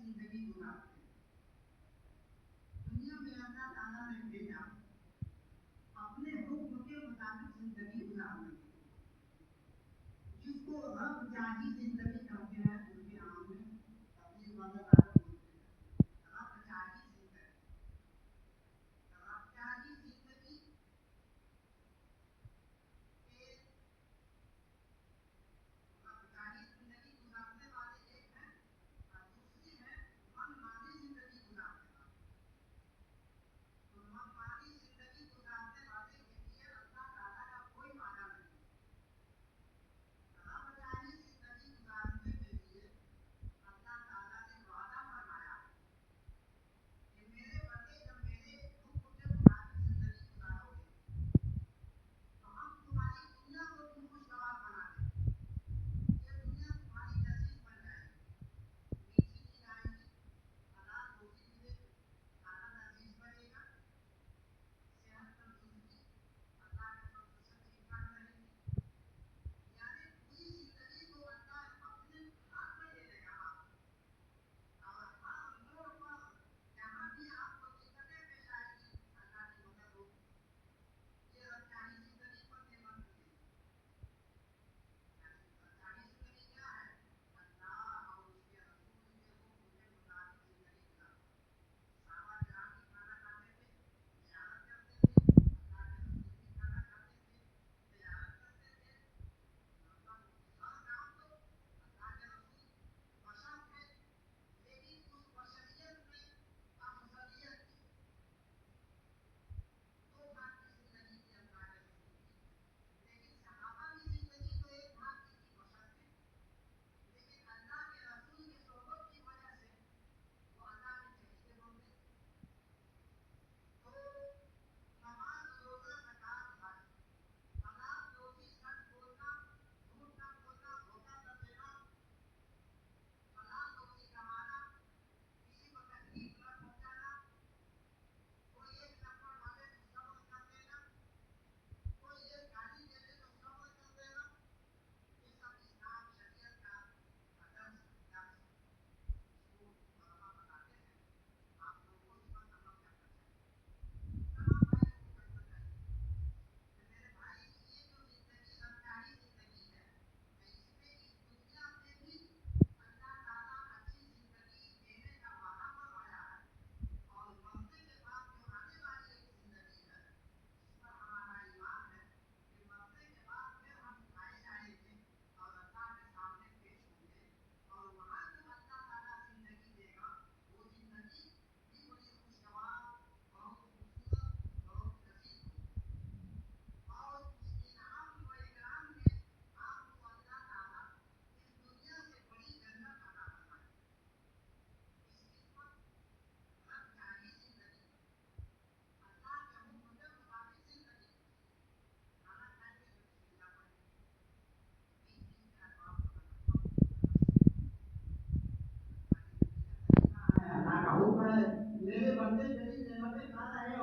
जिंदगी गुजारते हैं। दुनिया में अल्लाह ताला ने भेजा अपने हुक्म के मुताबिक जिंदगी गुजारने के लिए। जिसको रब जाजी जिंदगी कहते हैं उनके आम में तबलीग वाले बोलते हैं रब जाजी जिंदगी। रब जाजी जिंदगी के रब जाजी जिंदगी गुजारने वाले एक हैं और दूसरी है मनमानी जिंदगी गुजारने वाले। तो मनमानी जिंदगी गुजारने वाले के लिए अल्लाह ताला का कोई वादा नहीं। रब जाजी जिंदगी गुजारने के लिए अल्लाह ताला ने वादा फरमाया कि मेरे बंदे जब मेरे हुक्म के मुताबिक जिंदगी गुजारोगे तो हम तुम्हारी दुनिया को भी खुशगवार बना देंगे। ये दुनिया तुम्हारी नसीब बन जाएगी, मीठी नींद आएगी, हलाल रोजी मिलेगी, खाना लजीज बनेगा, सेहत तंदुरुस्ती अल्लाह के फजल से ठीक ठाक रहेगी। यानी पूरी जिंदगी को अल्लाह अपने हाथ में ले लेगा और हर मोड़ पर जहाँ भी आपको दिक्कतें पेश आएगी अल्लाह की मदद होगी। ये रफ्तारी जिंदगी पर नेमत मिलेगी। यानी रफ्तारी जिंदगी क्या है? अल्लाह और उसके रसूल के हुक्म के मुताबिक जिंदगी गुजारना। साहबा किराम भी खाना खाते थे, तिजारत करते थे, अल्लाह के रसूल भी खाना खाते थे, तिजारत करते थे। मतलब हर काम तो अल्लाह के रसूल बशर थे, लेकिन उस बशरियत में अफजलियत थी। दो भाग की जिंदगी थी अल्लाह के रसूल की। लेकिन सहाबा की जिंदगी तो एक भाग की थी, बशर थे, लेकिन अल्लाह के रसूल की सोहबत की वजह से वो अल्लाह के चहीते बनते। तो नमाज, रोजा, ज़कात, हज, हलाल रोजी, सच बोलना, झूठ न बोलना, धोखा न देना, हलाल रोजी कमाना, किसी को तकलीफ न पहुंचाना, कोई एक थप्पड़ मारे तो सब्र कर देना, कोई एक गाली दे दे तो सब्र कर देना। ये सब इस्लाम शरीयत का अदब दर्ज उसूल उलमा बताते हैं। आप लोगों को इस पर अमल करना चाहिए, तमाम भाइयों को करना चाहिए कि मेरे भाई ये जो जिंदगी रफ्तारी जिंदगी है, इसमें इस दुनिया में भी अल्लाह ताला अच्छी जिंदगी देने का वादा फरमाया है और मरने के बाद जो आने वाली एक जिंदगी है जिस पर हमारा ईमान है कि मरने के बाद फिर हम उठाए जाएंगे और अल्लाह के सामने पेश होंगे और वहाँ जो अल्लाह ताला जिंदगी देगा वो जिंदगी भी बड़ी खुशगवार, बहुत खूबसूरत, बहुत लजीज होगी। और उस इनाम व इकराम में आपको अल्लाह ताला इस दुनिया से बड़ी जन्नत अता फरमाएगा। इस किस्मत रब जारी जिंदगी, अल्लाह के हुक्म के मुताबिक जिंदगी। खाना खाएंगे तो बिस्मिल्लाह पढ़ेंगे, बीच बीच में अल्लाह अल्लाह की नबी का तरीका है, अल्लाह का हुक्म है, मेरे बंदे मेरी नेमतें खा रहे